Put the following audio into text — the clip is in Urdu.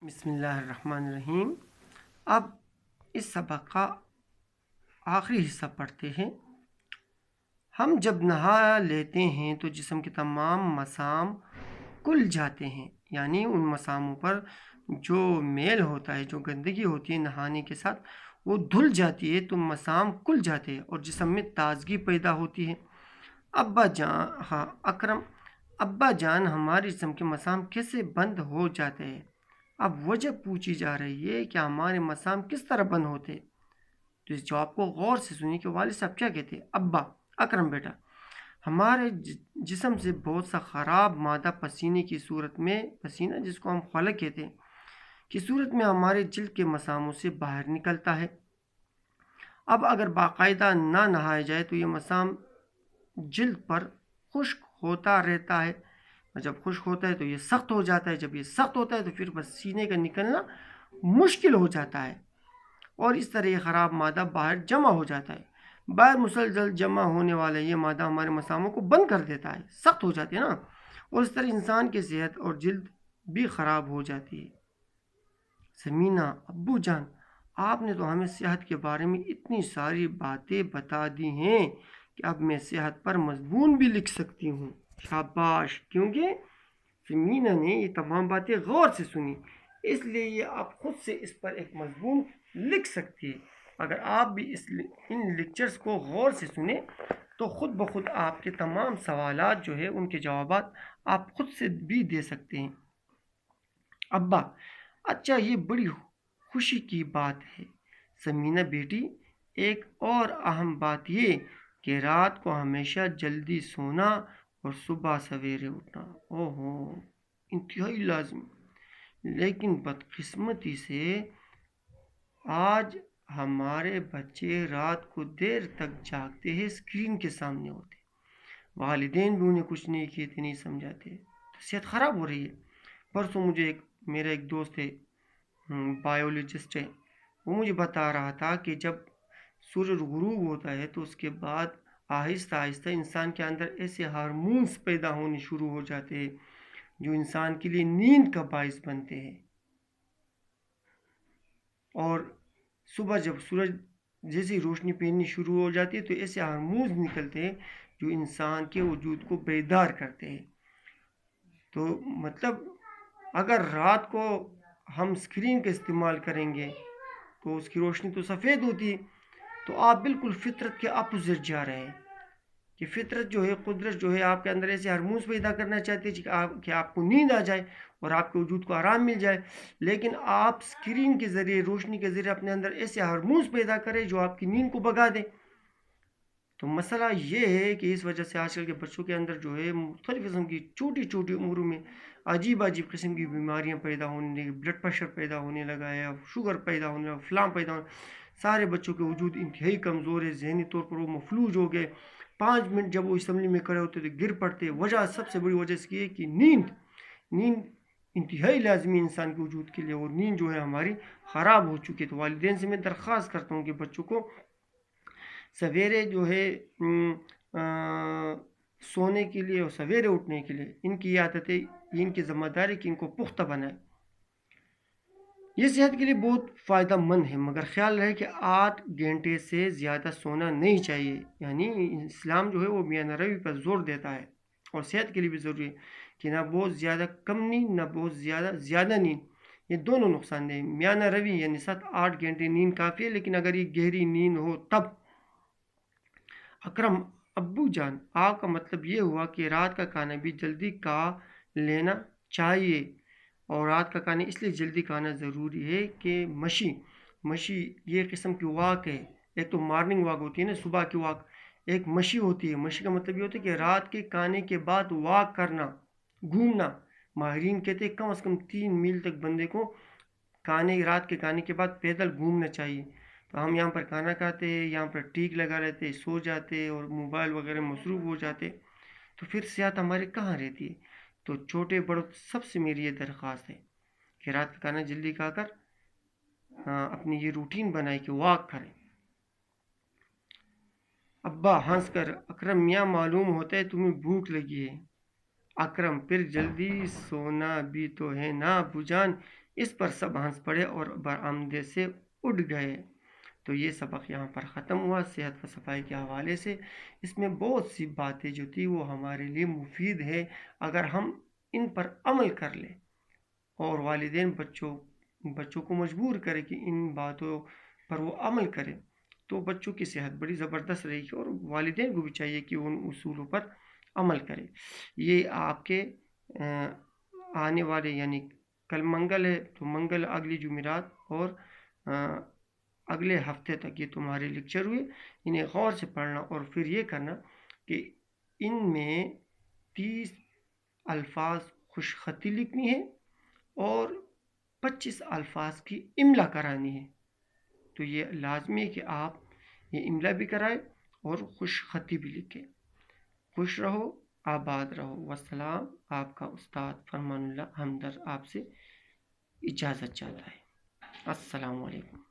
بسم اللہ الرحمن الرحیم۔ اب اس سبق کا آخری حصہ پڑھتے ہیں۔ ہم جب نہا لیتے ہیں تو جسم کے تمام مسام کھل جاتے ہیں، یعنی ان مساموں پر جو میل ہوتا ہے، جو گندگی ہوتی ہے نہانے کے ساتھ، وہ دھل جاتی ہے تو مسام کھل جاتے ہیں اور جسم میں تازگی پیدا ہوتی ہے۔ ابا جان ہمارے جسم کے مسام کیسے بند ہو جاتے ہیں؟ اب وجہ پوچھی جا رہی ہے کہ ہمارے مسام کس طرح بند ہوتے؟ تو اس جواب کو غور سے سنیے کہ والد صاحب کیا کہتے ہیں۔ ابا: اکرم بیٹا، ہمارے جسم سے بہت سا خراب مادہ پسینے کی صورت میں، پسینہ جس کو ہم خلق کہتے ہیں، کی صورت میں ہمارے جلد کے مساموں سے باہر نکلتا ہے۔ اب اگر باقاعدہ نہ نہایا جائے تو یہ مسام جلد پر خشک ہوتا رہتا ہے، اور جب خشک ہوتا ہے تو یہ سخت ہو جاتا ہے، جب یہ سخت ہوتا ہے تو پھر پسینے کا نکلنا مشکل ہو جاتا ہے، اور اس طرح یہ خراب مادہ باہر جمع ہو جاتا ہے۔ باہر مسلسل جمع ہونے والا یہ مادہ ہمارے مساموں کو بند کر دیتا ہے، سخت ہو جاتی ہے نا، اور اس طرح انسان کی صحت اور جلد بھی خراب ہو جاتی ہے۔ سمینہ: ابو جان، آپ نے تو ہمیں صحت کے بارے میں اتنی ساری باتیں بتا دی ہیں کہ اب میں صحت پر مضمون بھی لکھ سکتی ہوں۔ شاباش! کیونکہ سمینہ نے یہ تمام باتیں غور سے سنی، اس لیے یہ آپ خود سے اس پر ایک مضمون لکھ سکتی ہے۔ اگر آپ بھی ان لیکچرز کو غور سے سنیں تو خود بخود آپ کے تمام سوالات جو ہے ان کے جوابات آپ خود سے بھی دے سکتے ہیں۔ ابا: اچھا، یہ بڑی خوشی کی بات ہے۔ سمینہ بیٹی، ایک اور اہم بات یہ کہ رات کو ہمیشہ جلدی سونا اور صبح سویرے اٹھنا انتہائی لازمی، لیکن بدقسمتی سے آج ہمارے بچے رات کو دیر تک جاگتے ہیں، اسکرین کے سامنے ہوتے، والدین بھی انہیں کچھ نہیں کہتے، نہیں سمجھاتے، تو صحت خراب ہو رہی ہے۔ پرسوں مجھے میرا ایک دوست ہے، بایولوجسٹ ہے، وہ مجھے بتا رہا تھا کہ جب سورج غروب ہوتا ہے تو اس کے بعد آہستہ آہستہ انسان کے اندر ایسے ہارمونز پیدا ہونے شروع ہو جاتے ہیں جو انسان کے لیے نیند کا باعث بنتے ہیں، اور صبح جب سورج جیسی روشنی پہننی شروع ہو جاتی ہے تو ایسے ہارمونز نکلتے ہیں جو انسان کے وجود کو بیدار کرتے ہیں۔ تو مطلب اگر رات کو ہم اسکرین کا استعمال کریں گے تو اس کی روشنی تو سفید ہوتی ہے، تو آپ بالکل فطرت کے اپوزٹ جا رہے ہیں کہ فطرت جو ہے، قدرت جو ہے، آپ کے اندر ایسے ہارمونز پیدا کرنا چاہتی ہے کہ آپ کو نیند آ جائے اور آپ کے وجود کو آرام مل جائے، لیکن آپ اسکرین کے ذریعے، روشنی کے ذریعے اپنے اندر ایسے ہارمونز پیدا کریں جو آپ کی نیند کو بھگا دیں۔ تو مسئلہ یہ ہے کہ اس وجہ سے آج کل کے بچوں کے اندر جو ہے مختلف قسم کی چھوٹی چھوٹی عمروں میں عجیب قسم کی بیماریاں پیدا ہونے لگی، بلڈ پریشر پیدا ہونے لگا ہے، شوگر پیدا ہونے لگا، فلاں پیدا ہونے، سارے بچوں کے وجود انتہائی کمزور ہے، ذہنی طور پر وہ مفلوج ہو گئے، 5 منٹ جب وہ اسمبلی میں کھڑے ہوتے تو گر پڑتے۔ وجہ، سب سے بڑی وجہ اس کی ہے کہ نیند انتہائی لازمی انسان کے وجود کے لیے، اور نیند جو ہے ہماری خراب ہو چکی ہے۔ تو والدین سے میں درخواست کرتا ہوں کہ بچوں کو سویرے جو ہے سونے کے لیے اور سویرے اٹھنے کے لیے ان کی عادتیں، ان کی ذمہ داری کہ ان کو پختہ بنائے۔ یہ صحت کے لیے بہت فائدہ مند ہے، مگر خیال رہے کہ 8 گھنٹے سے زیادہ سونا نہیں چاہیے۔ یعنی اسلام جو ہے وہ میانہ روی پر زور دیتا ہے، اور صحت کے لیے بھی ضروری ہے کہ نہ بہت زیادہ کم نیند، نہ بہت زیادہ نیند، یہ دونوں نقصان دہ۔ میانہ روی یعنی 7-8 گھنٹے نیند کافی ہے، لیکن اگر یہ گہری نیند ہو تب۔ اکرم: ابو جان، آپ کا مطلب یہ ہوا کہ رات کا کھانا بھی جلدی کھا لینا چاہیے، اور رات کا کھانا اس لیے جلدی کھانا ضروری ہے کہ مشی یہ قسم کی واک ہے۔ ایک تو مارننگ واک ہوتی ہے نا، صبح کی واک، ایک مشی ہوتی ہے۔ مشی کا مطلب یہ ہوتا ہے کہ رات کے کھانے کے بعد واک کرنا، گھومنا۔ ماہرین کہتے ہیں کم از کم 3 میل تک بندے کو رات کے کھانے کے بعد پیدل گھومنا چاہیے۔ تو ہم یہاں پر کھانا کھاتے ہیں، یہاں پر ٹیک لگا لیتے، سو جاتے اور موبائل وغیرہ مصروف ہو جاتے، تو پھر صحت ہماری کہاں رہتی ہے؟ تو چھوٹے بڑوں سب سے میری یہ درخواست ہے کہ رات کا کھانا جلدی کھا کر اپنی یہ روٹین بنائے کہ واک کریں۔ ابا ہنس کر: اکرم میاں، معلوم ہوتا ہے تمہیں بھوک لگی ہے۔ اکرم: پھر جلدی سونا بھی تو ہے نا ابو جان، اس پر سب ہنس پڑے اور برآمدے سے اٹھ گئے۔ تو یہ سبق یہاں پر ختم ہوا صحت و صفائی کے حوالے سے۔ اس میں بہت سی باتیں جو تھی وہ ہمارے لیے مفید ہے اگر ہم ان پر عمل کر لیں، اور والدین بچوں کو مجبور کرے کہ ان باتوں پر وہ عمل کرے، تو بچوں کی صحت بڑی زبردست رہے گی، اور والدین کو بھی چاہیے کہ ان اصولوں پر عمل کرے۔ یہ آپ کے آنے والے، یعنی کل منگل ہے تو منگل، اگلی جمعرات اور اگلے ہفتے تک یہ تمہارے لیکچر ہوئے، انہیں غور سے پڑھنا اور پھر یہ کرنا کہ ان میں 30 الفاظ خوش خطی لکھنی ہے اور 25 الفاظ کی املا کرانی ہے۔ تو یہ لازمی ہے کہ آپ یہ املا بھی کرائیں اور خوش خطی بھی لکھیں۔ خوش رہو، آباد رہو، والسلام۔ آپ کا استاد فرمان اللہ ہمدرد آپ سے اجازت چاہتا ہے۔ السلام علیکم۔